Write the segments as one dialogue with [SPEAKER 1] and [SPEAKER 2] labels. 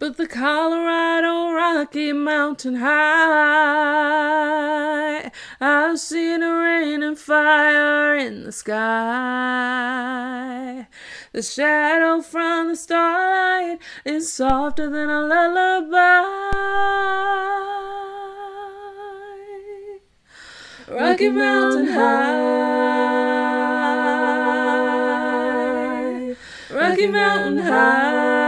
[SPEAKER 1] But the Colorado Rocky Mountain High, I've seen the rain and fire in the sky. The shadow from the starlight is softer than a lullaby. Rocky Mountain High, Rocky Mountain High,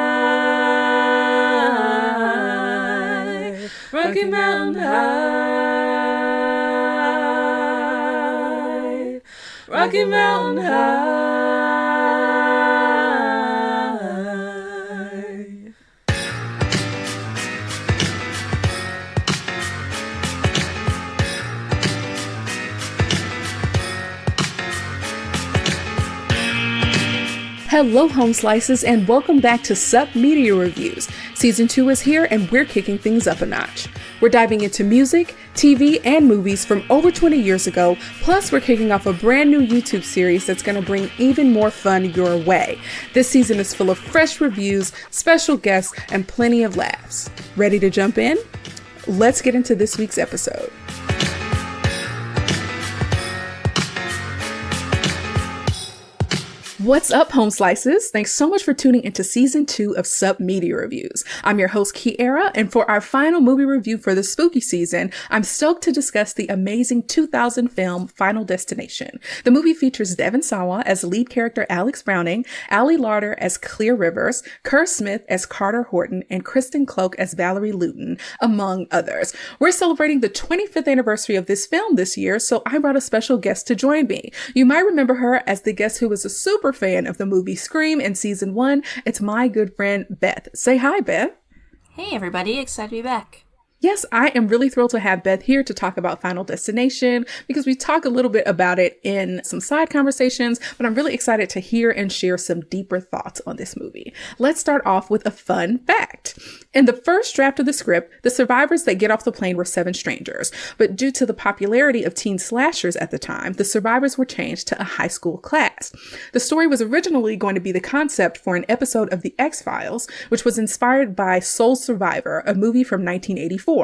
[SPEAKER 1] Rocky Mountain High, Rocky Mountain High. Hello, Home Slices, and welcome back to Sup Media Reviews. Season 2 is here, and we're kicking things up a notch. We're diving into music, TV, and movies from over 20 years ago, plus we're kicking off a brand new YouTube series that's going to bring even more fun your way. This season is full of fresh reviews, special guests, and plenty of laughs. Ready to jump in? Let's get into this week's episode. What's up, Home Slices? Thanks so much for tuning into Season 2 of Sup Media Reviews. I'm your host, Kiara, and for our final movie review for the spooky season, I'm stoked to discuss the amazing 2000 film Final Destination. The movie features Devon Sawa as lead character Alex Browning, Ali Larter as Clear Rivers, Kerr Smith as Carter Horton, and Kristen Cloak as Valerie Luton, among others. We're celebrating the 25th anniversary of this film this year, so I brought a special guest to join me. You might remember her as the guest who was a super fan of the movie Scream in season 1. It's my good friend Beth. Say hi, Beth.
[SPEAKER 2] Hey everybody, excited to be back.
[SPEAKER 1] Yes, I am really thrilled to have Beth here to talk about Final Destination because we talk a little bit about it in some side conversations, but I'm really excited to hear and share some deeper thoughts on this movie. Let's start off with a fun fact. In the first draft of the script, the survivors that get off the plane were 7 strangers, but due to the popularity of teen slashers at the time, the survivors were changed to a high school class. The story was originally going to be the concept for an episode of The X-Files, which was inspired by Sole Survivor, a movie from 1984.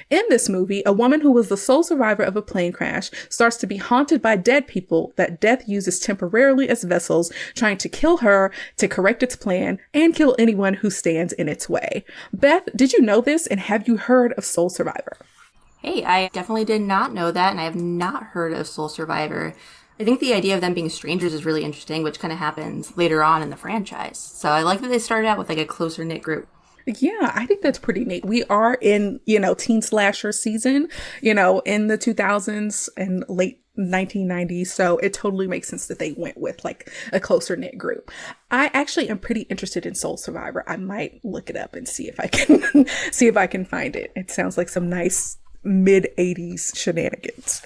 [SPEAKER 1] In this movie, a woman who was the sole survivor of a plane crash starts to be haunted by dead people that death uses temporarily as vessels, trying to kill her to correct its plan and kill anyone who stands in its way. Beth, did you know this, and have you heard of Sole Survivor?
[SPEAKER 2] Hey, I definitely did not know that, and I have not heard of Sole Survivor. I think the idea of them being strangers is really interesting, which kind of happens later on in the franchise. So I like that they started out with like a closer knit group.
[SPEAKER 1] Yeah, I think that's pretty neat. We are in, teen slasher season, in the 2000s and late 1990s. So it totally makes sense that they went with like a closer knit group. I actually am pretty interested in Sole Survivor. I might look it up and see if I can find it. It sounds like some nice mid 80s shenanigans.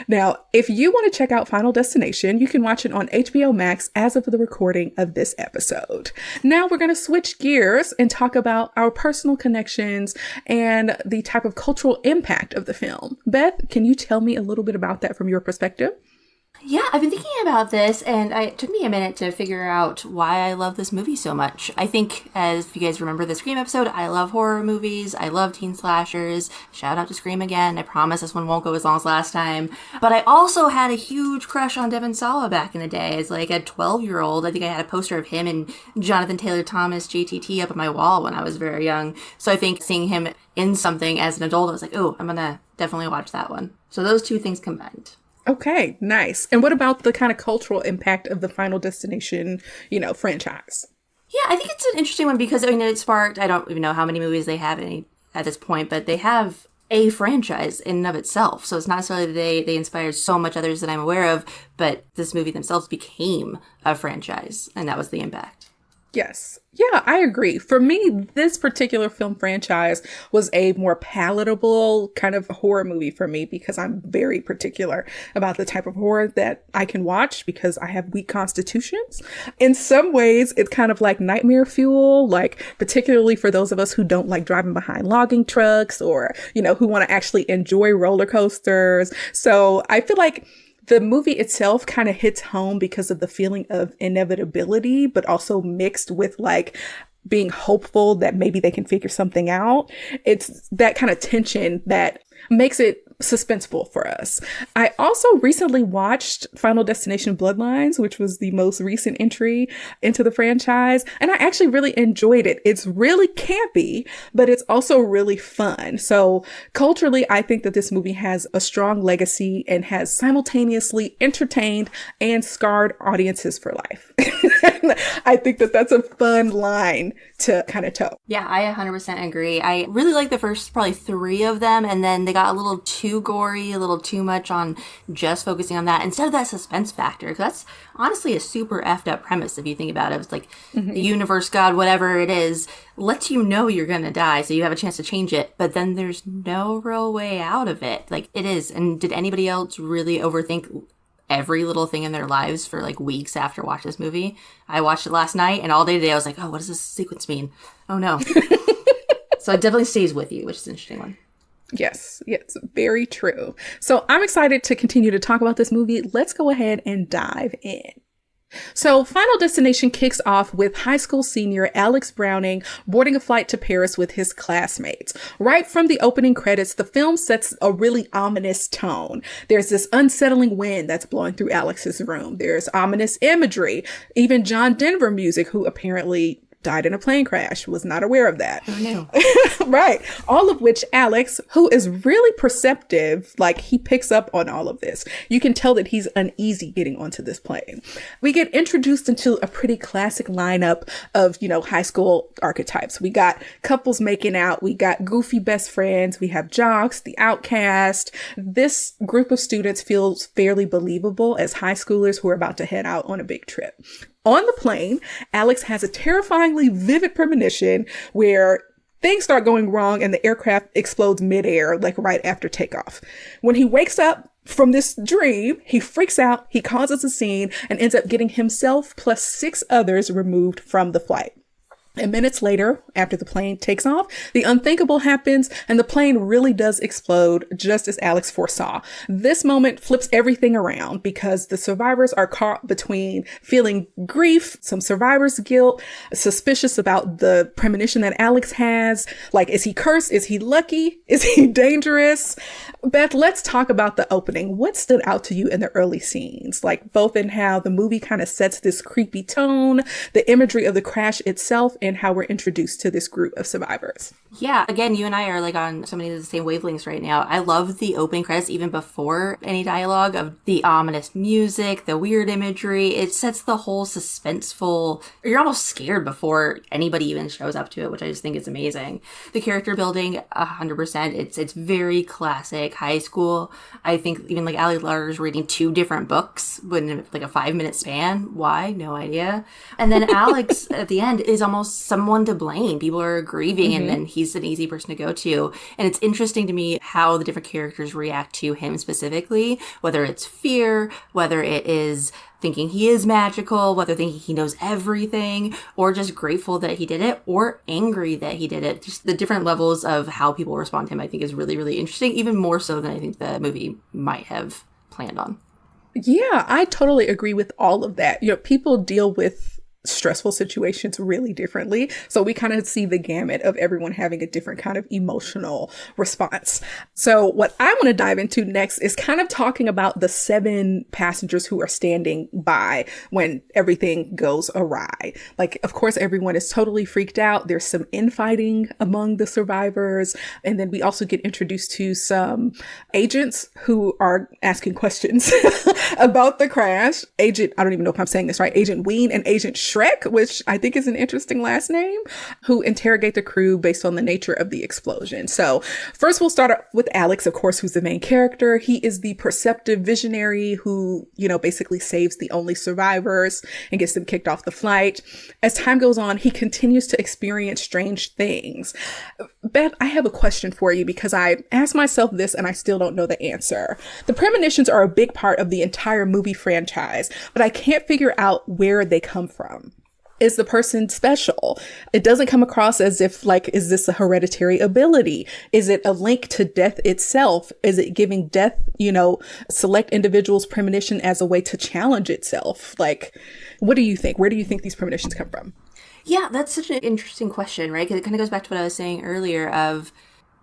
[SPEAKER 1] Now, if you want to check out Final Destination, you can watch it on HBO Max as of the recording of this episode. Now we're going to switch gears and talk about our personal connections and the type of cultural impact of the film. Beth, can you tell me a little bit about that from your perspective?
[SPEAKER 2] Yeah, I've been thinking about this, and it took me a minute to figure out why I love this movie so much. I think, as if you guys remember the Scream episode, I love horror movies, I love teen slashers. Shout out to Scream again. I promise this one won't go as long as last time. But I also had a huge crush on Devon Sawa back in the day. As like a 12-year-old, I think I had a poster of him and Jonathan Taylor Thomas, JTT, up on my wall when I was very young. So I think seeing him in something as an adult, I was like, oh, I'm gonna definitely watch that one. So those two things combined.
[SPEAKER 1] Okay, nice. And what about the kind of cultural impact of the Final Destination, franchise?
[SPEAKER 2] Yeah, I think it's an interesting one because, it sparked, I don't even know how many movies they have at this point, but they have a franchise in and of itself. So it's not necessarily that they inspired so much others that I'm aware of, but this movie themselves became a franchise, and that was the impact.
[SPEAKER 1] Yes. Yeah, I agree. For me, this particular film franchise was a more palatable kind of horror movie for me because I'm very particular about the type of horror that I can watch because I have weak constitutions. In some ways, it's kind of like nightmare fuel, like particularly for those of us who don't like driving behind logging trucks or, who want to actually enjoy roller coasters. So I feel like the movie itself kind of hits home because of the feeling of inevitability, but also mixed with like being hopeful that maybe they can figure something out. It's that kind of tension that makes it suspenseful for us. I also recently watched Final Destination Bloodlines, which was the most recent entry into the franchise, and I actually really enjoyed it. It's really campy, but it's also really fun. So culturally, I think that this movie has a strong legacy and has simultaneously entertained and scarred audiences for life. I think that that's a fun line to kind of toe.
[SPEAKER 2] Yeah, I 100% agree. I really like the first probably 3 of them, and then they got a little too gory, a little too much on just focusing on that instead of that suspense factor. Because that's honestly a super effed up premise if you think about it. It's like the universe, God, whatever it is, lets you know you're going to die, so you have a chance to change it, but then there's no real way out of it. Like, it is. And did anybody else really overthink every little thing in their lives for like weeks after watching this movie? I watched it last night, and all day today I was like, oh, what does this sequence mean? Oh no. So it definitely stays with you, which is an interesting one.
[SPEAKER 1] Yes, very true. So I'm excited to continue to talk about this movie. Let's go ahead and dive in. So Final Destination kicks off with high school senior Alex Browning boarding a flight to Paris with his classmates. Right from the opening credits, the film sets a really ominous tone. There's this unsettling wind that's blowing through Alex's room. There's ominous imagery, even John Denver music, who apparently died in a plane crash. Was not aware of that.
[SPEAKER 2] Oh, no.
[SPEAKER 1] Right. All of which Alex, who is really perceptive, like he picks up on all of this. You can tell that he's uneasy getting onto this plane. We get introduced into a pretty classic lineup of, high school archetypes. We got couples making out. We got goofy best friends. We have jocks, the outcast. This group of students feels fairly believable as high schoolers who are about to head out on a big trip. On the plane, Alex has a terrifyingly vivid premonition where things start going wrong and the aircraft explodes midair, like right after takeoff. When he wakes up from this dream, he freaks out, he causes a scene, and ends up getting himself plus 6 others removed from the flight. And minutes later, after the plane takes off, the unthinkable happens and the plane really does explode just as Alex foresaw. This moment flips everything around because the survivors are caught between feeling grief, some survivor's guilt, suspicious about the premonition that Alex has. Like, is he cursed? Is he lucky? Is he dangerous? Beth, let's talk about the opening. What stood out to you in the early scenes? Like, both in how the movie kind of sets this creepy tone, the imagery of the crash itself, and how we're introduced to this group of survivors.
[SPEAKER 2] Yeah, again, you and I are like on so many of the same wavelengths right now. I love the opening credits even before any dialogue, of the ominous music, the weird imagery. It sets the whole suspenseful, you're almost scared before anybody even shows up to it, which I just think is amazing. The character building, 100%. It's very classic high school. I think even like Ali Larter's reading 2 different books within like a 5-minute span. Why? No idea. And then Alex at the end is almost someone to blame. People are grieving, and then he's an easy person to go to. And it's interesting to me how the different characters react to him specifically, whether it's fear, whether it is thinking he is magical, whether thinking he knows everything, or just grateful that he did it, or angry that he did it. Just the different levels of how people respond to him, I think, is really, really interesting, even more so than I think the movie might have planned on.
[SPEAKER 1] Yeah, I totally agree with all of that. People deal with stressful situations really differently. So we kind of see the gamut of everyone having a different kind of emotional response. So what I want to dive into next is kind of talking about the 7 passengers who are standing by when everything goes awry. Like, of course, everyone is totally freaked out. There's some infighting among the survivors. And then we also get introduced to some agents who are asking questions about the crash. I don't even know if I'm saying this right, Agent Ween and Agent Shrek, which I think is an interesting last name, who interrogate the crew based on the nature of the explosion. So first we'll start with Alex, of course, who's the main character. He is the perceptive visionary who, basically saves the only survivors and gets them kicked off the flight. As time goes on, he continues to experience strange things. Beth, I have a question for you because I asked myself this and I still don't know the answer. The premonitions are a big part of the entire movie franchise, but I can't figure out where they come from. Is the person special? It doesn't come across as if, like, is this a hereditary ability? Is it a link to death itself? Is it giving death, select individuals' premonition as a way to challenge itself? Like, what do you think? Where do you think these premonitions come from?
[SPEAKER 2] Yeah, that's such an interesting question, right? Because it kind of goes back to what I was saying earlier of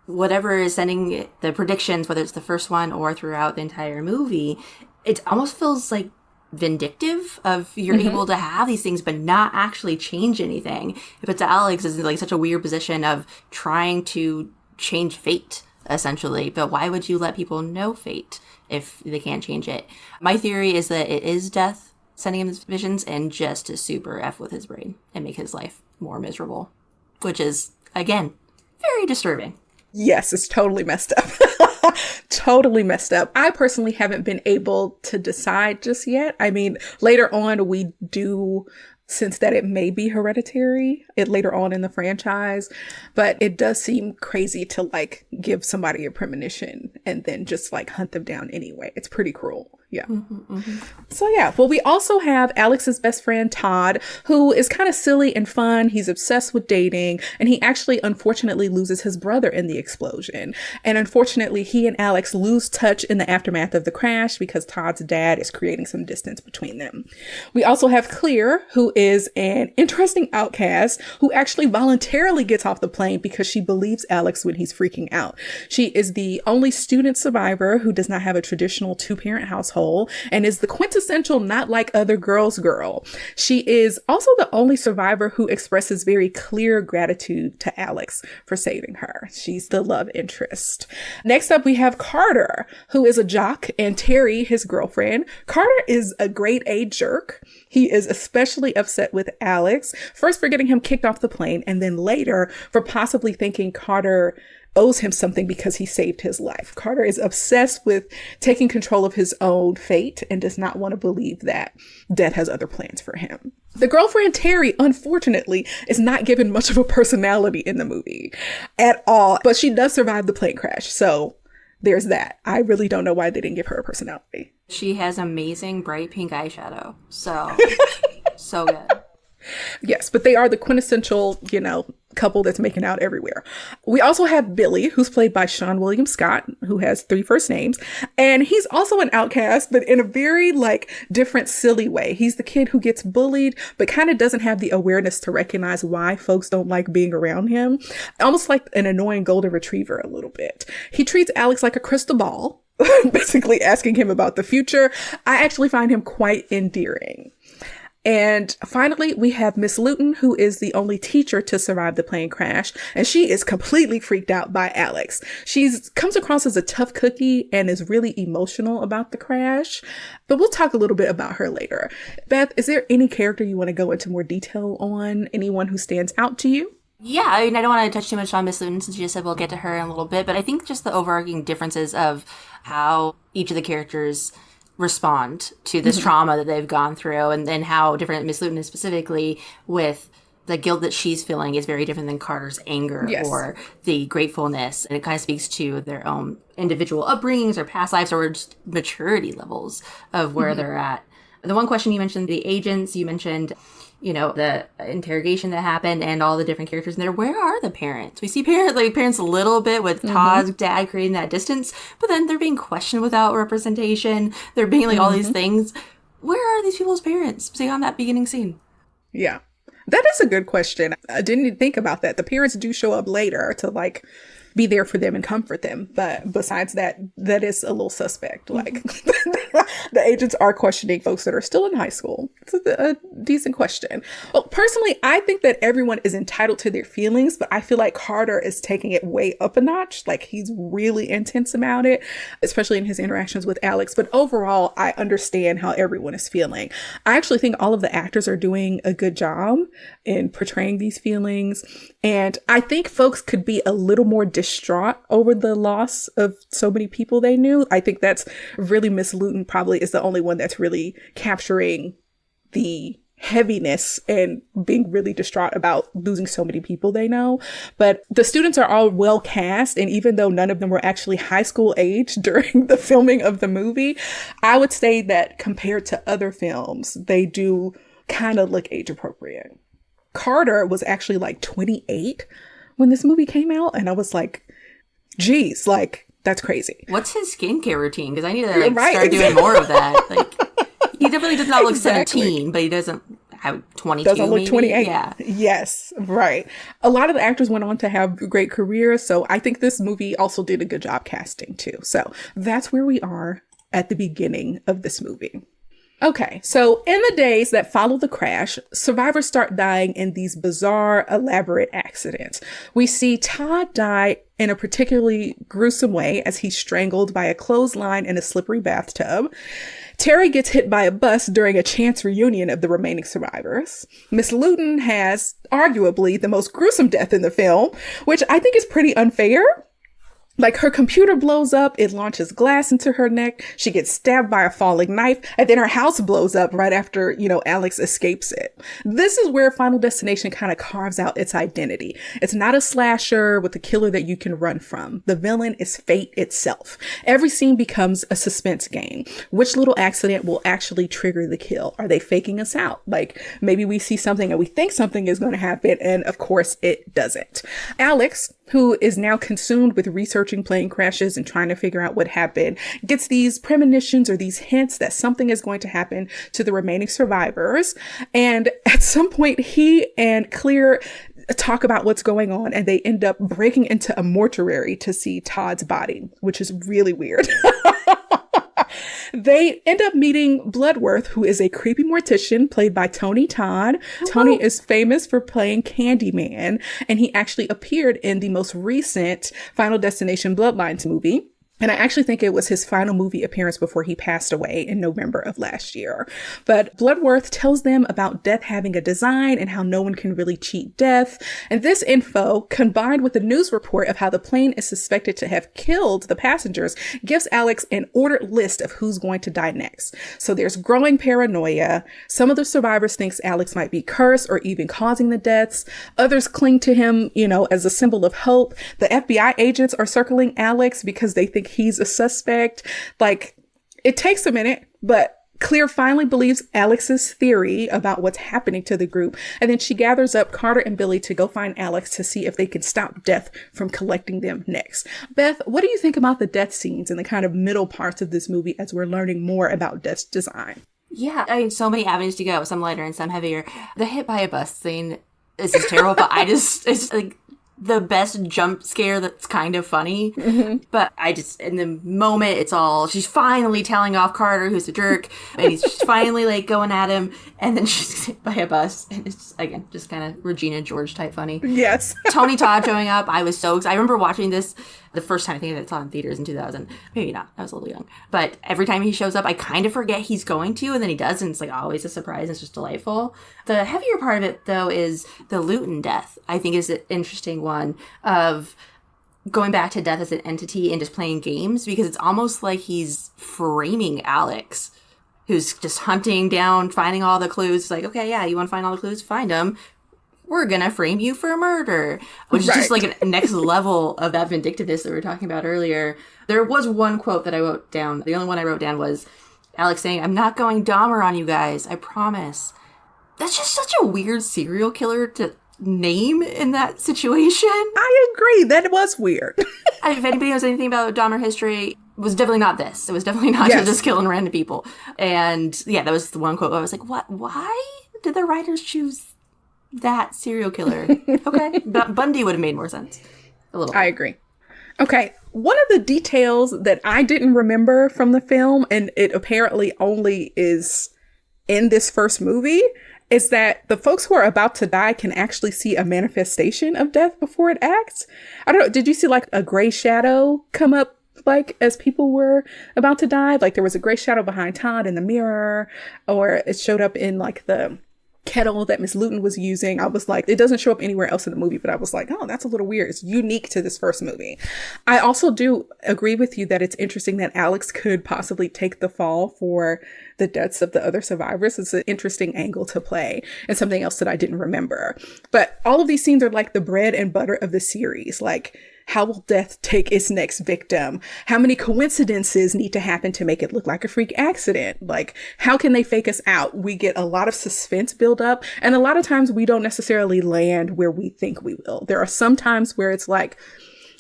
[SPEAKER 2] whatever is sending the predictions, whether it's the first one or throughout the entire movie, it almost feels like vindictive of you're able to have these things but not actually change anything. It puts Alex in like such a weird position of trying to change fate, essentially. But why would you let people know fate if they can't change it? My theory is that it is death sending him visions and just to super F with his brain and make his life more miserable, which is, again, very disturbing.
[SPEAKER 1] Yes, it's totally messed up. Totally messed up. I personally haven't been able to decide just yet. I mean, later on, we do sense that it may be hereditary later on in the franchise, but it does seem crazy to like give somebody a premonition and then just like hunt them down anyway. It's pretty cruel. Yeah. So yeah, well, we also have Alex's best friend, Todd, who is kind of silly and fun. He's obsessed with dating, and he actually unfortunately loses his brother in the explosion. And unfortunately, he and Alex lose touch in the aftermath of the crash because Todd's dad is creating some distance between them. We also have Clear, who is an interesting outcast who actually voluntarily gets off the plane because she believes Alex when he's freaking out. She is the only student survivor who does not have a traditional two-parent household and is the quintessential not like other girls girl. She is also the only survivor who expresses very clear gratitude to Alex for saving her. She's the love interest. Next up, we have Carter, who is a jock, and Terry, his girlfriend. Carter is a grade A jerk. He is especially upset with Alex, first for getting him kicked off the plane, and then later for possibly thinking Carter owes him something because he saved his life. Carter is obsessed with taking control of his own fate and does not want to believe that death has other plans for him. The girlfriend, Terry, unfortunately, is not given much of a personality in the movie at all, but she does survive the plane crash. So there's that. I really don't know why they didn't give her a personality.
[SPEAKER 2] She has amazing bright pink eyeshadow. So, so good.
[SPEAKER 1] Yes, but they are the quintessential, couple that's making out everywhere. We also have Billy, who's played by Sean William Scott, who has 3 first names. And he's also an outcast, but in a very different, silly way. He's the kid who gets bullied, but kind of doesn't have the awareness to recognize why folks don't like being around him. Almost like an annoying golden retriever a little bit. He treats Alex like a crystal ball, basically asking him about the future. I actually find him quite endearing. And finally, we have Miss Luton, who is the only teacher to survive the plane crash. And she is completely freaked out by Alex. She comes across as a tough cookie and is really emotional about the crash. But we'll talk a little bit about her later. Beth, is there any character you want to go into more detail on? Anyone who stands out to you?
[SPEAKER 2] Yeah, I mean, I don't want to touch too much on Miss Luton since you just said we'll get to her in a little bit. But I think just the overarching differences of how each of the characters respond to this trauma that they've gone through, and then how different Miss Luton is specifically with the guilt that she's feeling is very different than Carter's anger or the gratefulness. And it kind of speaks to their own individual upbringings or past lives or just maturity levels of where they're at. The one question you mentioned, the agents, you mentioned, the interrogation that happened and all the different characters in there. Where are the parents? We see parents a little bit with Todd's dad creating that distance, but then they're being questioned without representation. They're being all these things. Where are these people's parents? See on that beginning scene.
[SPEAKER 1] Yeah, that is a good question. I didn't even think about that. The parents do show up later to be there for them and comfort them. But besides that, that is a little suspect. The agents are questioning folks that are still in high school. It's a decent question. Well, personally, I think that everyone is entitled to their feelings, but I feel like Carter is taking it way up a notch. He's really intense about it, especially in his interactions with Alex. But overall, I understand how everyone is feeling. I actually think all of the actors are doing a good job in portraying these feelings. And I think folks could be a little more distraught over the loss of so many people they knew. I think that's really Miss Luton probably is the only one that's really capturing the heaviness and being really distraught about losing so many people they know. But the students are all well cast. And even though none of them were actually high school age during the filming of the movie, I would say that compared to other films, they do kind of look age appropriate. Carter was actually 28 when this movie came out. And I was like, geez, that's crazy.
[SPEAKER 2] What's his skincare routine? Because I need to start doing more of that. He definitely does not look 17, but he doesn't 22
[SPEAKER 1] doesn't look
[SPEAKER 2] maybe?
[SPEAKER 1] 28.
[SPEAKER 2] Yeah.
[SPEAKER 1] Yes, right. A lot of the actors went on to have great careers, so I think this movie also did a good job casting too. So that's where we are at the beginning of this movie. Okay, so in the days that follow the crash, survivors start dying in these bizarre, elaborate accidents. We see Todd die in a particularly gruesome way as he's strangled by a clothesline in a slippery bathtub. Terry gets hit by a bus during a chance reunion of the remaining survivors. Miss Luton has arguably the most gruesome death in the film, which I think is pretty unfair. Like, her computer blows up, it launches glass into her neck, she gets stabbed by a falling knife, and then her house blows up right after, Alex escapes it. This is where Final Destination kind of carves out its identity. It's not a slasher with a killer that you can run from. The villain is fate itself. Every scene becomes a suspense game. Which little accident will actually trigger the kill? Are they faking us out? Like, maybe we see something and we think something is going to happen, and of course it doesn't. Alex, who is now consumed with researching plane crashes and trying to figure out what happened, gets these premonitions or these hints that something is going to happen to the remaining survivors. And at some point, he and Clear talk about what's going on, and they end up breaking into a mortuary to see Todd's body, which is really weird. They end up meeting Bloodworth, who is a creepy mortician played by Tony Todd. Oh. Tony is famous for playing Candyman, and he actually appeared in the most recent Final Destination Bloodlines movie. And I actually think it was his final movie appearance before he passed away in November of last year. But Bloodworth tells them about death having a design and how no one can really cheat death. And this info, combined with the news report of how the plane is suspected to have killed the passengers, gives Alex an ordered list of who's going to die next. So there's growing paranoia. Some of the survivors think Alex might be cursed or even causing the deaths. Others cling to him, as a symbol of hope. The FBI agents are circling Alex because they think he's a suspect. Like, it takes a minute, but Clear finally believes Alex's theory about what's happening to the group. And then she gathers up Carter and Billy to go find Alex to see if they can stop death from collecting them next. Beth, what do you think about the death scenes and the kind of middle parts of this movie as we're learning more about death's design?
[SPEAKER 2] Yeah, I mean, so many avenues to go, some lighter and some heavier. The hit by a bus scene is just terrible, but it's like the best jump scare that's kind of funny. Mm-hmm. But in the moment, she's finally telling off Carter, who's a jerk, and he's just finally like going at him, and then she's hit by a bus, and it's again just kind of Regina George type funny.
[SPEAKER 1] Yes. Tony
[SPEAKER 2] Todd showing up, I was so excited. I remember watching this the first time. I think I saw it in theaters in 2000. Maybe not. I was a little young. But every time he shows up, I kind of forget he's going to, and then he does, and it's like always a surprise. It's just delightful. The heavier part of it, though, is the Luton death. I think is an interesting one of going back to death as an entity and just playing games, because it's almost like he's framing Alex, who's just hunting down, finding all the clues. It's like, okay, yeah, you want to find all the clues? Find them. We're going to frame you for murder, which is just like a next level of that vindictiveness that we were talking about earlier. There was one quote that I wrote down. The only one I wrote down was Alex saying, "I'm not going Dahmer on you guys, I promise." That's just such a weird serial killer to name in that situation.
[SPEAKER 1] I agree. That was weird.
[SPEAKER 2] If anybody knows anything about Dahmer history, it was definitely not this. It was definitely not just killing random people. And yeah, that was the one quote where I was like, what? Why did the writers choose that serial killer? Okay. Bundy would have made more sense. A little.
[SPEAKER 1] I agree. Okay. One of the details that I didn't remember from the film, and it apparently only is in this first movie, is that the folks who are about to die can actually see a manifestation of death before it acts. I don't know. Did you see like a gray shadow come up like as people were about to die? Like there was a gray shadow behind Todd in the mirror, or it showed up in like the kettle that Miss Luton was using. I was like, it doesn't show up anywhere else in the movie, but I was like, oh, that's a little weird. It's unique to this first movie. I also do agree with you that it's interesting that Alex could possibly take the fall for the deaths of the other survivors. It's an interesting angle to play and something else that I didn't remember. But all of these scenes are like the bread and butter of the series. Like, how will death take its next victim? How many coincidences need to happen to make it look like a freak accident? Like, how can they fake us out? We get a lot of suspense build up, and a lot of times we don't necessarily land where we think we will. There are some times where it's like,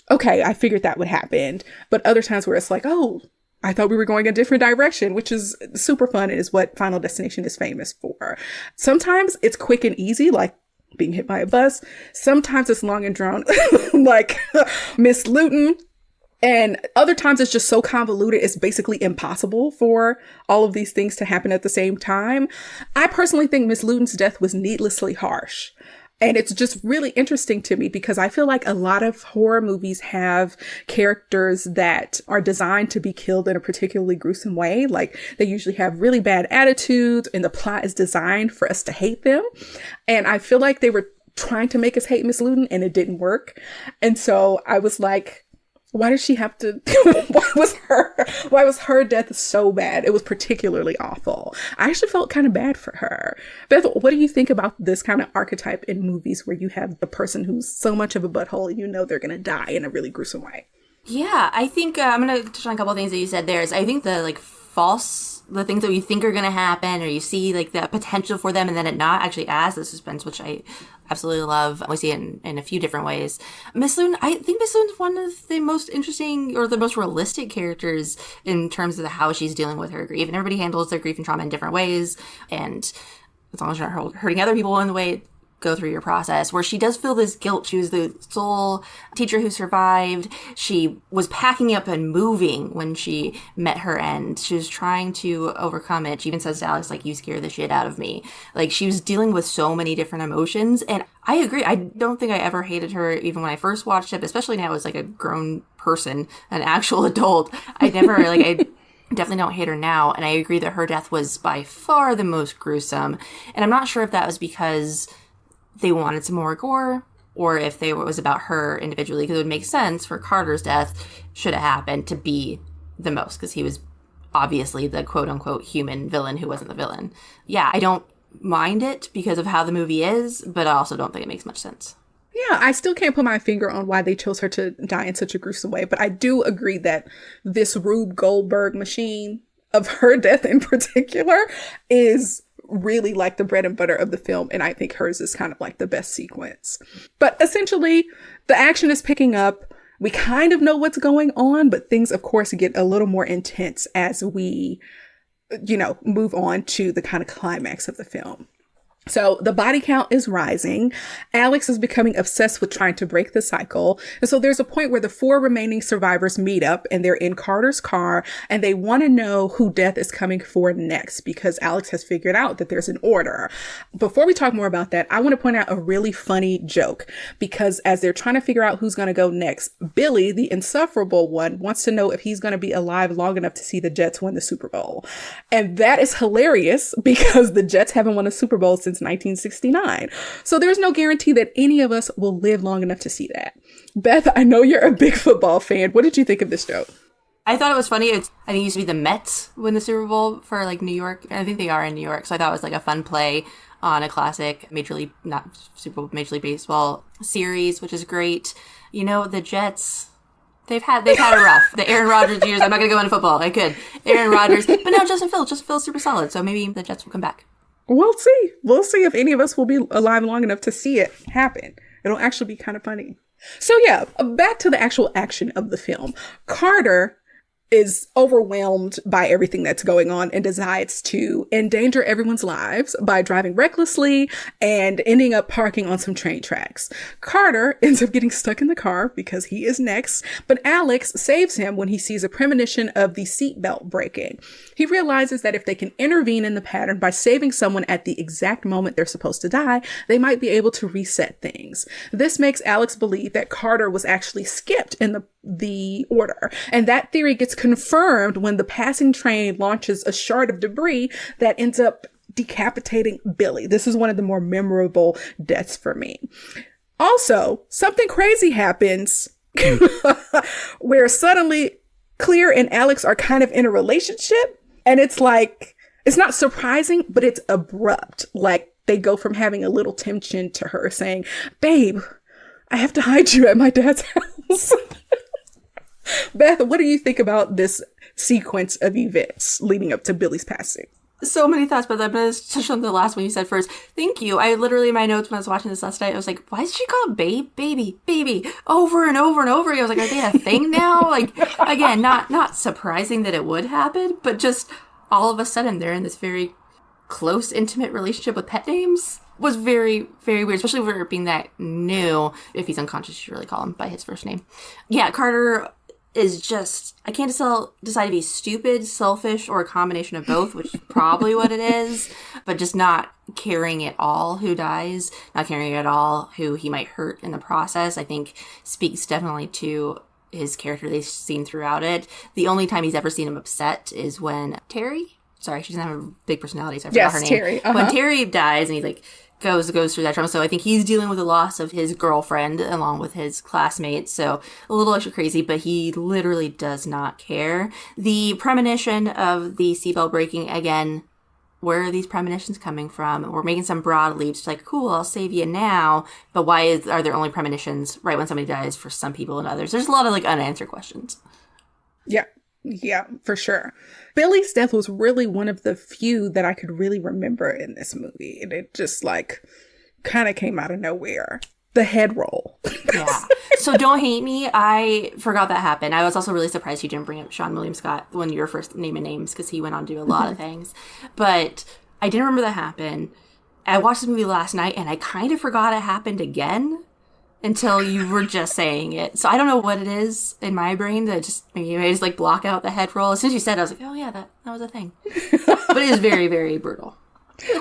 [SPEAKER 1] okay, I figured that would happen. But other times where it's like, oh, I thought we were going a different direction, which is super fun and is what Final Destination is famous for. Sometimes it's quick and easy, like being hit by a bus. Sometimes it's long and drawn, like Miss Luton. And other times it's just so convoluted, it's basically impossible for all of these things to happen at the same time. I personally think Miss Luton's death was needlessly harsh. And it's just really interesting to me because I feel like a lot of horror movies have characters that are designed to be killed in a particularly gruesome way. Like they usually have really bad attitudes and the plot is designed for us to hate them. And I feel like they were trying to make us hate Miss Luton and it didn't work. And so I was like, why did she have to, why was her death so bad? It was particularly awful. I actually felt kind of bad for her. Beth, what do you think about this kind of archetype in movies where you have the person who's so much of a butthole and you know they're going to die in a really gruesome way?
[SPEAKER 2] Yeah, I think I'm going to touch on a couple of things that you said there. I think the things that you think are going to happen, or you see like the potential for them and then it not actually adds the suspense, which I absolutely love. We see it in a few different ways. Miss Luton, I think Miss Luton's one of the most interesting or the most realistic characters in terms of how she's dealing with her grief. And everybody handles their grief and trauma in different ways. And as long as you're not hurting other people in the way, go through your process, where she does feel this guilt. She was the sole teacher who survived. She was packing up and moving when she met her end. She was trying to overcome it. She even says to Alex, like, you scare the shit out of me. Like, she was dealing with so many different emotions. And I agree. I don't think I ever hated her, even when I first watched it, especially now as like a grown person, an actual adult. I definitely don't hate her now. And I agree that her death was by far the most gruesome. And I'm not sure if that was because they wanted some more gore, or if it was about her individually, because it would make sense for Carter's death, should have happened, to be the most, because he was obviously the quote-unquote human villain who wasn't the villain. Yeah, I don't mind it because of how the movie is, but I also don't think it makes much sense.
[SPEAKER 1] Yeah, I still can't put my finger on why they chose her to die in such a gruesome way, but I do agree that this Rube Goldberg machine of her death in particular is really like the bread and butter of the film, and I think hers is kind of like the best sequence. But essentially, the action is picking up. We kind of know what's going on, but things, of course, get a little more intense as we, move on to the kind of climax of the film. So the body count is rising. Alex is becoming obsessed with trying to break the cycle. And so there's a point where the 4 remaining survivors meet up and they're in Carter's car and they want to know who Death is coming for next because Alex has figured out that there's an order. Before we talk more about that, I want to point out a really funny joke because as they're trying to figure out who's going to go next, Billy, the insufferable one, wants to know if he's going to be alive long enough to see the Jets win the Super Bowl. And that is hilarious because the Jets haven't won a Super Bowl since 1969. So there's no guarantee that any of us will live long enough to see that. Beth, I know you're a big football fan. What did you think of this joke?
[SPEAKER 2] I thought it was funny. I think it used to be the Mets win the Super Bowl for like New York. I think they are in New York. So I thought it was like a fun play on a classic Major League Baseball series, which is great. The Jets, They've had it rough. The Aaron Rodgers years. I'm not going to go into football. I could. Aaron Rodgers. But no, Justin Fields super solid. So maybe the Jets will come back.
[SPEAKER 1] We'll see. We'll see if any of us will be alive long enough to see it happen. It'll actually be kind of funny. So yeah, back to the actual action of the film. Carter is overwhelmed by everything that's going on and decides to endanger everyone's lives by driving recklessly and ending up parking on some train tracks. Carter ends up getting stuck in the car because he is next, but Alex saves him when he sees a premonition of the seatbelt breaking. He realizes that if they can intervene in the pattern by saving someone at the exact moment they're supposed to die, they might be able to reset things. This makes Alex believe that Carter was actually skipped in the order, and that theory gets confirmed when the passing train launches a shard of debris that ends up decapitating Billy. This is one of the more memorable deaths for me. Also, something crazy happens where suddenly Clear and Alex are kind of in a relationship, and it's like, it's not surprising, but it's abrupt. Like, they go from having a little tension to her saying, "Babe, I have to hide you at my dad's house." Beth, what do you think about this sequence of events leading up to Billy's passing?
[SPEAKER 2] So many thoughts, but I'm going to touch on the last one you said first. Thank you. I literally, in my notes when I was watching this last night, I was like, why did she call it baby, over and over and over again? I was like, are they a thing now? Like, again, not surprising that it would happen, but just all of a sudden they're in this very close, intimate relationship with pet names was very, very weird, especially for it being that new. If he's unconscious, you should really call him by his first name. Yeah, Carter is just, I can't decide if he's stupid, selfish, or a combination of both, which is probably what it is, but just not caring at all who dies, not caring at all who he might hurt in the process, I think speaks definitely to his character they've seen throughout it. The only time he's ever seen him upset is when Terry, sorry, she doesn't have a big personality, so I forgot her name.
[SPEAKER 1] Terry.
[SPEAKER 2] When Terry dies and he like goes through that trauma. So I think he's dealing with the loss of his girlfriend along with his classmates. So a little extra crazy, but he literally does not care. The premonition of the seatbelt breaking, again, where are these premonitions coming from? We're making some broad leaps like, cool, I'll save you now. But why are there only premonitions right when somebody dies for some people and others? There's a lot of like unanswered questions.
[SPEAKER 1] Yeah, for sure. Billy's death was really one of the few that I could really remember in this movie. And it just like kind of came out of nowhere. The head roll.
[SPEAKER 2] Yeah. So don't hate me. I forgot that happened. I was also really surprised you didn't bring up Sean William Scott when you were first naming names because he went on to do a lot of things. But I didn't remember that happened. I watched this movie last night and I kind of forgot it happened again until you were just saying it. So I don't know what it is in my brain that just maybe I just like block out the head roll. As soon as you said it, I was like, oh yeah, that was a thing. But it is very, very brutal.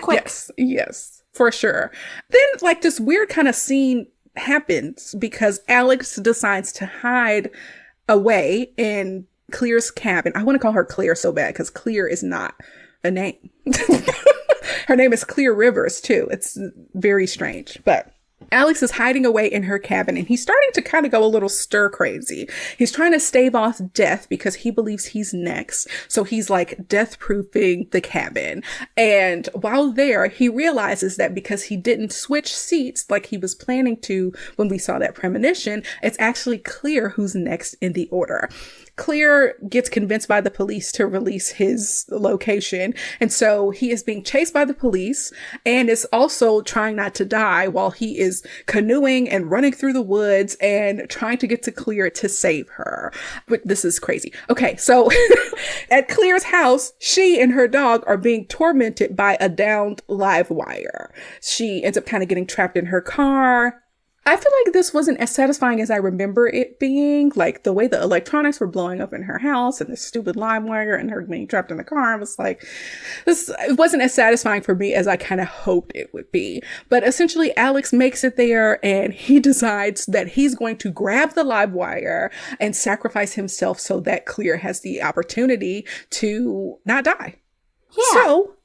[SPEAKER 2] Quick.
[SPEAKER 1] Yes, for sure. Then like this weird kind of scene happens because Alex decides to hide away in Clear's cabin. I want to call her Clear so bad because Clear is not a name. Her name is Clear Rivers too. It's very strange, but Alex is hiding away in her cabin and he's starting to kind of go a little stir crazy. He's trying to stave off death because he believes he's next. So he's like death proofing the cabin. And while there, he realizes that because he didn't switch seats like he was planning to when we saw that premonition, it's actually Clear who's next in the order. Clear gets convinced by the police to release his location. And so he is being chased by the police and is also trying not to die while he is canoeing and running through the woods and trying to get to Clear to save her. But this is crazy. Okay, so at Clear's house, she and her dog are being tormented by a downed live wire. She ends up kind of getting trapped in her car. I feel like this wasn't as satisfying as I remember it being. Like the way the electronics were blowing up in her house and the stupid live wire and her being trapped in the car. I was like, it wasn't as satisfying for me as I kind of hoped it would be. But essentially Alex makes it there and he decides that he's going to grab the live wire and sacrifice himself so that Clear has the opportunity to not die.
[SPEAKER 2] Yeah.
[SPEAKER 1] So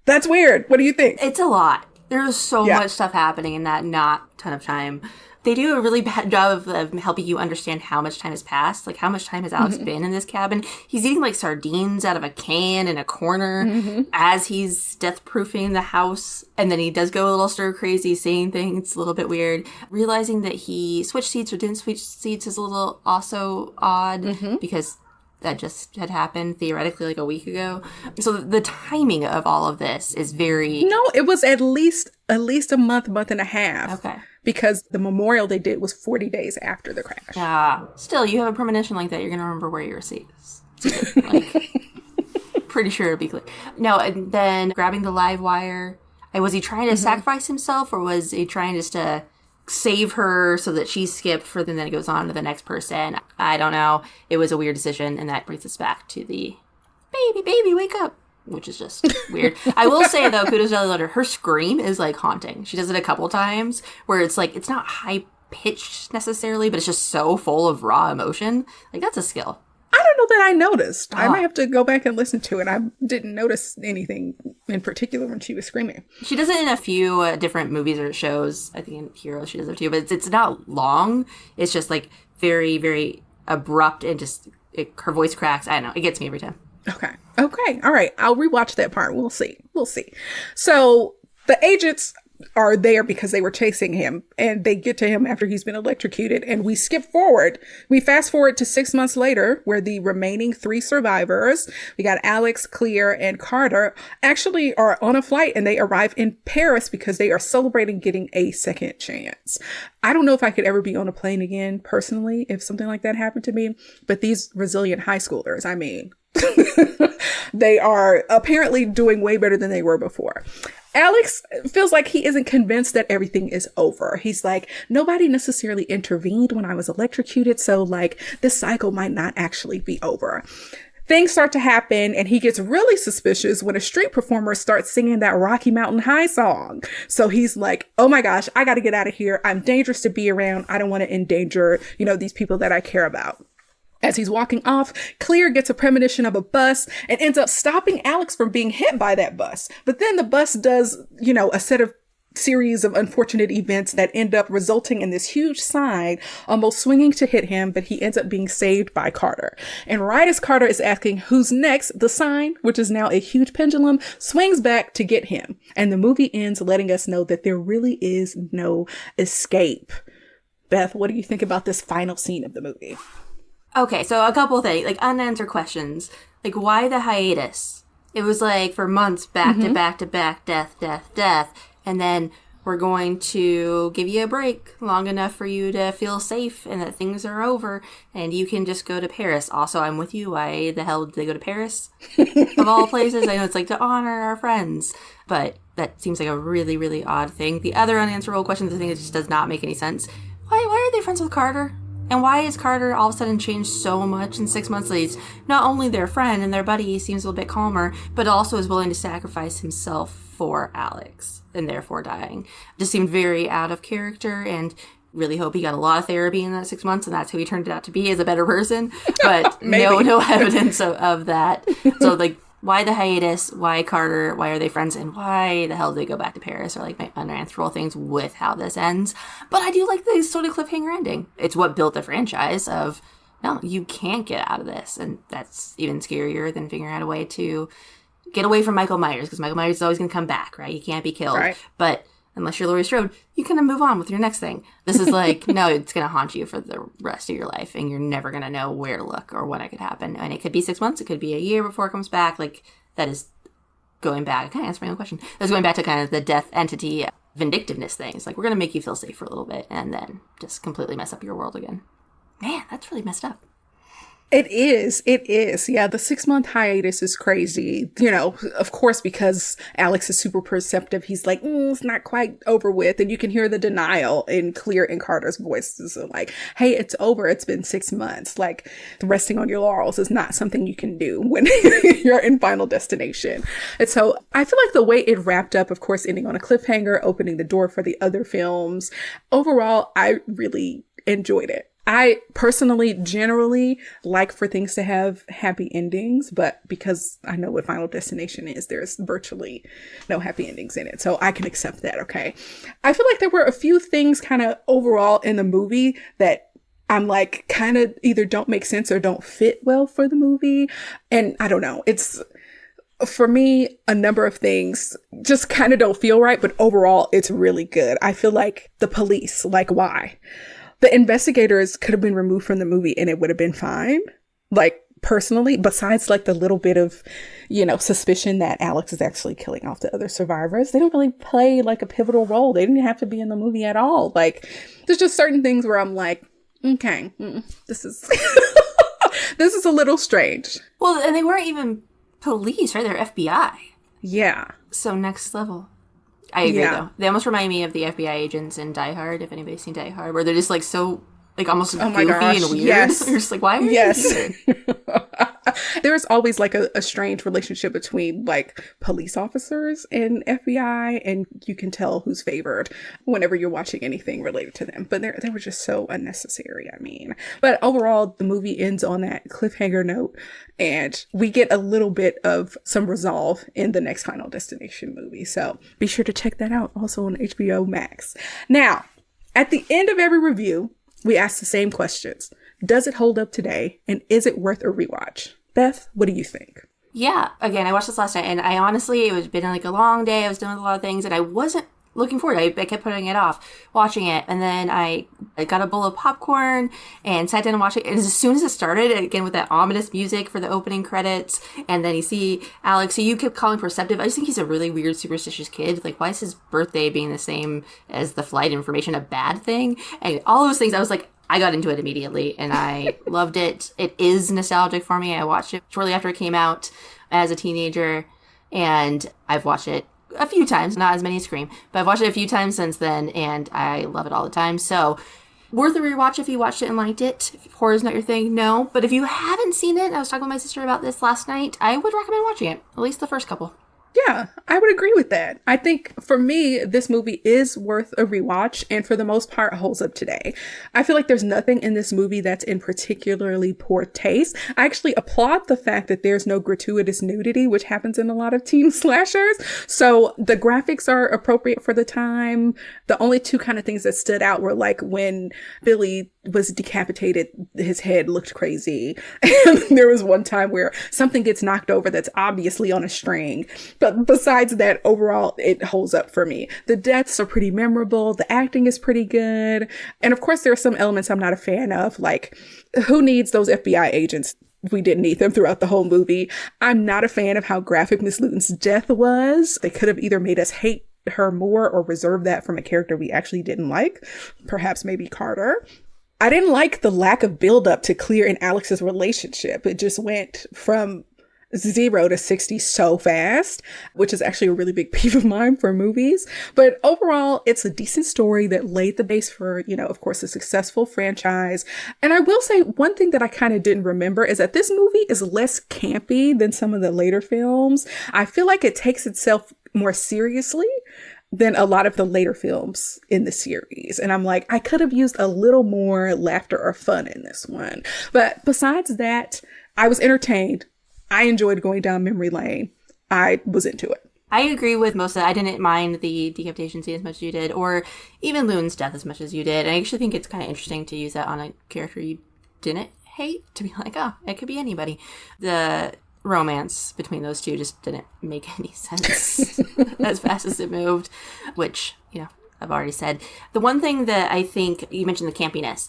[SPEAKER 1] that's weird. What do you think?
[SPEAKER 2] It's a lot. There's so much stuff happening in that not ton of time. They do a really bad job of helping you understand how much time has passed. Like, how much time has Alex been in this cabin? He's eating, like, sardines out of a can in a corner as he's death-proofing the house. And then he does go a little stir-crazy, saying things a little bit weird. Realizing that he switched seats or didn't switch seats is a little also odd because that just had happened theoretically like a week ago. So the timing of all of this is very...
[SPEAKER 1] No, it was at least a month and a half.
[SPEAKER 2] Okay.
[SPEAKER 1] Because the memorial they did was 40 days after the crash.
[SPEAKER 2] Still, you have a premonition like that, you're going to remember where your seat is. Like, pretty sure it'll be clear. No, and then grabbing the live wire. Was he trying to sacrifice himself, or was he trying just to save her so that she skipped for then it goes on to the next person? I don't know. It was a weird decision, and that brings us back to the baby, wake up, which is just weird. I will say, though, kudos to Ellie Loader, her scream is, like, haunting. She does it a couple times where it's, like, it's not high-pitched necessarily, but it's just so full of raw emotion. Like, that's a skill.
[SPEAKER 1] I don't know that I noticed. I might have to go back and listen to it. I didn't notice anything in particular when she was screaming.
[SPEAKER 2] She does it in a few different movies or shows. I think in Hero she does it too, but it's not long. It's just, like, very, very abrupt and just, her voice cracks. I don't know. It gets me every time.
[SPEAKER 1] Okay. All right. I'll rewatch that part. We'll see. So the agents are there because they were chasing him, and they get to him after he's been electrocuted. And we skip forward. We fast forward to 6 months later, where the remaining 3 survivors, we got Alex, Clear, and Carter, actually are on a flight, and they arrive in Paris because they are celebrating getting a second chance. I don't know if I could ever be on a plane again, personally, if something like that happened to me. But these resilient high schoolers, I mean, they are apparently doing way better than they were before. Alex feels like he isn't convinced that everything is over. He's like, nobody necessarily intervened when I was electrocuted, so like this cycle might not actually be over. Things start to happen, and he gets really suspicious when a street performer starts singing that Rocky Mountain High song. So he's like, oh my gosh, I got to get out of here. I'm dangerous to be around. I don't want to endanger, these people that I care about. As he's walking off, Clear gets a premonition of a bus and ends up stopping Alex from being hit by that bus. But then the bus does, a series of unfortunate events that end up resulting in this huge sign almost swinging to hit him, but he ends up being saved by Carter. And right as Carter is asking who's next, the sign, which is now a huge pendulum, swings back to get him. And the movie ends letting us know that there really is no escape. Beth, what do you think about this final scene of the movie?
[SPEAKER 2] Okay, so a couple things, like unanswered questions. Like, why the hiatus? It was like for months, back to back to back, death, death, death. And then we're going to give you a break long enough for you to feel safe and that things are over and you can just go to Paris. Also, I'm with you. Why the hell did they go to Paris? Of all places, I know it's like to honor our friends, but that seems like a really, really odd thing. The other unanswerable question, the thing that just does not make any sense. Why are they friends with Carter? And why is Carter all of a sudden changed so much in 6 months? He's not only their friend and their buddy seems a little bit calmer, but also is willing to sacrifice himself for Alex and therefore dying. Just seemed very out of character, and really hope he got a lot of therapy in that 6 months and that's who he turned out to be as a better person. But no evidence of that. So like, why the hiatus? Why Carter? Why are they friends? And why the hell did they go back to Paris? Or like my unanswerable things with how this ends. But I do like the sort of cliffhanger ending. It's what built the franchise of, no, you can't get out of this. And that's even scarier than figuring out a way to get away from Michael Myers. Because Michael Myers is always going to come back, right? He can't be killed. Right. But unless you're Laurie Strode, you kind of move on with your next thing. This is like, no, it's going to haunt you for the rest of your life, and you're never going to know where to look or when it could happen. And it could be 6 months, it could be a year before it comes back. Like, that is going back. I kind of answered my own question. That's going back to kind of the death entity vindictiveness things. Like, we're going to make you feel safe for a little bit and then just completely mess up your world again. Man, that's really messed up.
[SPEAKER 1] It is. Yeah, the 6 month hiatus is crazy. Of course, because Alex is super perceptive, he's like, it's not quite over with. And you can hear the denial in Clear and Carter's voices. So like, hey, it's over. It's been 6 months. Like, resting on your laurels is not something you can do when you're in Final Destination. And so I feel like the way it wrapped up, of course, ending on a cliffhanger, opening the door for the other films. Overall, I really enjoyed it. I personally generally like for things to have happy endings, but because I know what Final Destination is, there's virtually no happy endings in it. So I can accept that, okay? I feel like there were a few things kind of overall in the movie that I'm like kind of either don't make sense or don't fit well for the movie. And I don't know. It's, for me, a number of things just kind of don't feel right, but overall it's really good. I feel like the police, like why? The investigators could have been removed from the movie and it would have been fine. Like, personally, besides like the little bit of, suspicion that Alex is actually killing off the other survivors, they don't really play like a pivotal role. They didn't have to be in the movie at all. Like, there's just certain things where I'm like, okay, this is, this is a little strange.
[SPEAKER 2] Well, and they weren't even police, right? They're FBI.
[SPEAKER 1] Yeah.
[SPEAKER 2] So next level. I agree, though. They almost remind me of the FBI agents in Die Hard, if anybody's seen Die Hard, where they're just, like, so, like, almost goofy and weird.
[SPEAKER 1] Yes.
[SPEAKER 2] You're just like, why are you here?
[SPEAKER 1] There's always, like, a strange relationship between, like, police officers and FBI, and you can tell who's favored whenever you're watching anything related to them. But they were just so unnecessary, I mean. But overall, the movie ends on that cliffhanger note, and we get a little bit of some resolve in the next Final Destination movie. So be sure to check that out, also on HBO Max. Now, at the end of every review, we ask the same questions. Does it hold up today? And is it worth a rewatch? Beth, what do you think?
[SPEAKER 2] Yeah. Again, I watched this last night, and I honestly, it was been like a long day. I was doing a lot of things, and I wasn't looking forward. I kept putting it off, watching it. And then I got a bowl of popcorn and sat down and watched it. And as soon as it started, again, with that ominous music for the opening credits, and then you see Alex, who you kept calling perceptive. I just think he's a really weird, superstitious kid. Like, why is his birthday being the same as the flight information a bad thing? And all those things, I was like, I got into it immediately, and I loved it. It is nostalgic for me. I watched it shortly after it came out as a teenager, and I've watched it a few times, not as many as Scream, but I've watched it a few times since then, and I love it all the time. So, worth a rewatch if you watched it and liked it. If horror's not your thing, no. But if you haven't seen it, I was talking with my sister about this last night, I would recommend watching it, at least the first couple.
[SPEAKER 1] Yeah, I would agree with that. I think for me, this movie is worth a rewatch, and for the most part holds up today. I feel like there's nothing in this movie that's in particularly poor taste. I actually applaud the fact that there's no gratuitous nudity, which happens in a lot of teen slashers. So the graphics are appropriate for the time. The only two kind of things that stood out were like when Billy was decapitated, his head looked crazy. And there was one time where something gets knocked over that's obviously on a string. But besides that, overall, it holds up for me. The deaths are pretty memorable. The acting is pretty good. And of course, there are some elements I'm not a fan of, like who needs those FBI agents? We didn't need them throughout the whole movie. I'm not a fan of how graphic Miss Luton's death was. They could have either made us hate her more or reserve that from a character we actually didn't like. Perhaps maybe Carter. I didn't like the lack of buildup to Clear and Alex's relationship. It just went from 0 to 60 so fast, which is actually a really big peeve of mine for movies. But overall, it's a decent story that laid the base for, of course, a successful franchise. And I will say one thing that I kind of didn't remember is that this movie is less campy than some of the later films. I feel like it takes itself more seriously than a lot of the later films in the series. And I'm like, I could have used a little more laughter or fun in this one. But besides that, I was entertained. I enjoyed going down memory lane. I was into it.
[SPEAKER 2] I agree with most of that. I didn't mind the decapitation scene as much as you did, or even Loon's death as much as you did. And I actually think it's kind of interesting to use that on a character you didn't hate, to be like, oh, it could be anybody. The romance between those two just didn't make any sense as fast as it moved, which, I've already said. The one thing that I think, you mentioned the campiness,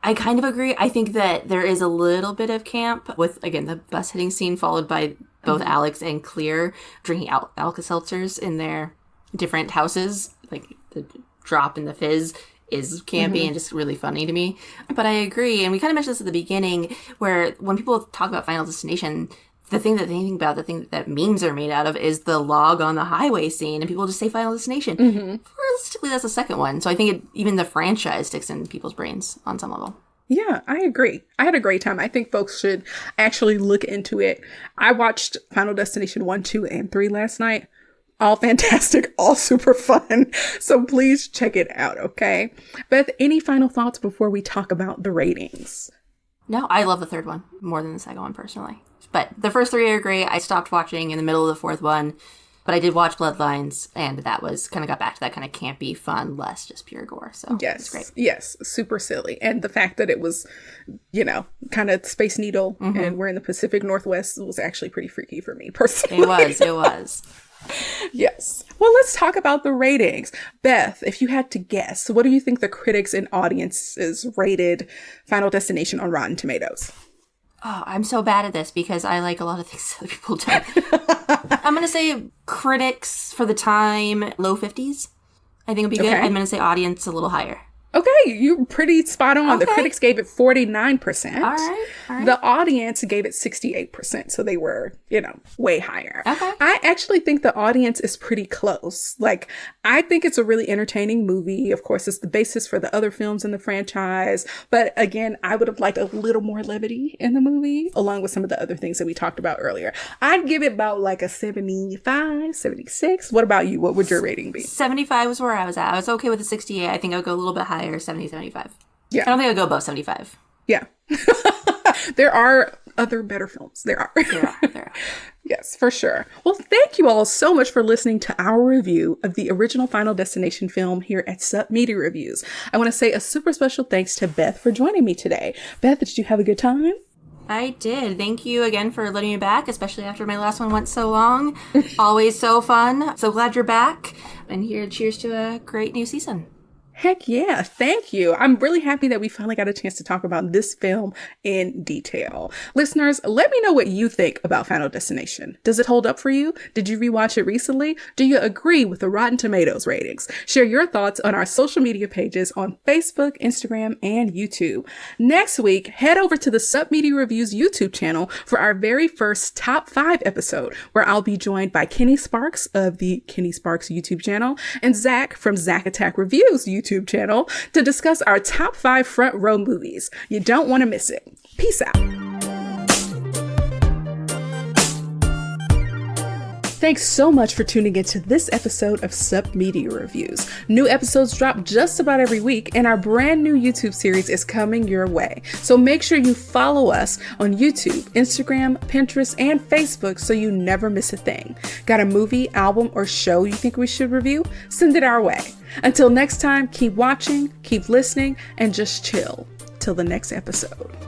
[SPEAKER 2] I kind of agree. I think that there is a little bit of camp with, again, the bus hitting scene followed by both Alex and Clear drinking Alka-Seltzers in their different houses. Like the drop in the fizz is campy and just really funny to me. But I agree. And we kind of mentioned this at the beginning, where when people talk about Final Destination, the thing that they think about, the thing that memes are made out of, is the log on the highway scene, and people just say Final Destination. Realistically, that's the second one. So I think even the franchise sticks in people's brains on some level.
[SPEAKER 1] Yeah, I agree. I had a great time. I think folks should actually look into it. I watched Final Destination 1, 2, and 3 last night. All fantastic, all super fun. So please check it out, okay? Beth, any final thoughts before we talk about the ratings?
[SPEAKER 2] No, I love the third one more than the second one, personally. But the first three are great. I stopped watching in the middle of the fourth one, but I did watch Bloodlines, and that was kind of got back to that kind of campy, fun, less just pure gore. So
[SPEAKER 1] yes,
[SPEAKER 2] it's great.
[SPEAKER 1] Yes, super silly. And the fact that it was, kind of Space Needle, and we're in the Pacific Northwest was actually pretty freaky for me personally.
[SPEAKER 2] It was.
[SPEAKER 1] Yes. Well, let's talk about the ratings. Beth, if you had to guess, what do you think the critics and audiences rated Final Destination on Rotten Tomatoes?
[SPEAKER 2] Oh, I'm so bad at this because I like a lot of things other people don't. I'm going to say critics for the time, low 50s. I think it'd be good.
[SPEAKER 1] Okay.
[SPEAKER 2] I'm going to say audience a little higher.
[SPEAKER 1] Okay, you're pretty spot on. Okay. The critics gave it 49%.
[SPEAKER 2] All right.
[SPEAKER 1] The audience gave it 68%. So they were, way higher.
[SPEAKER 2] Okay.
[SPEAKER 1] I actually think the audience is pretty close. Like, I think it's a really entertaining movie. Of course, it's the basis for the other films in the franchise. But again, I would have liked a little more levity in the movie, along with some of the other things that we talked about earlier. I'd give it about like a 75, 76. What about you? What would your rating be?
[SPEAKER 2] 75 was where I was at. I was okay with the 68. I think I would go a little bit higher. 70, 75.
[SPEAKER 1] Yeah.
[SPEAKER 2] I don't think I'd go above 75.
[SPEAKER 1] Yeah. There are other better films. There are.
[SPEAKER 2] There are.
[SPEAKER 1] Yes, for sure. Well, thank you all so much for listening to our review of the original Final Destination film here at Sup Media Reviews. I want to say a super special thanks to Beth for joining me today. Beth, did you have a good time?
[SPEAKER 2] I did. Thank you again for letting me back, especially after my last one went so long. Always so fun. So glad you're back. And here, cheers to a great new season.
[SPEAKER 1] Heck yeah, thank you. I'm really happy that we finally got a chance to talk about this film in detail. Listeners, let me know what you think about Final Destination. Does it hold up for you? Did you rewatch it recently? Do you agree with the Rotten Tomatoes ratings? Share your thoughts on our social media pages on Facebook, Instagram, and YouTube. Next week, head over to the Sub Media Reviews YouTube channel for our very first Top 5 episode, where I'll be joined by Kenny Sparks of the Kenny Sparks YouTube channel and Zach from Zach Attack Reviews YouTube channel to discuss our top 5 front row movies. You don't want to miss it. Peace out. Thanks so much for tuning into this episode of Sub Media Reviews. New episodes drop just about every week, and our brand new YouTube series is coming your way. So make sure you follow us on YouTube, Instagram, Pinterest, and Facebook so you never miss a thing. Got a movie, album, or show you think we should review? Send it our way. Until next time, keep watching, keep listening, and just chill till the next episode.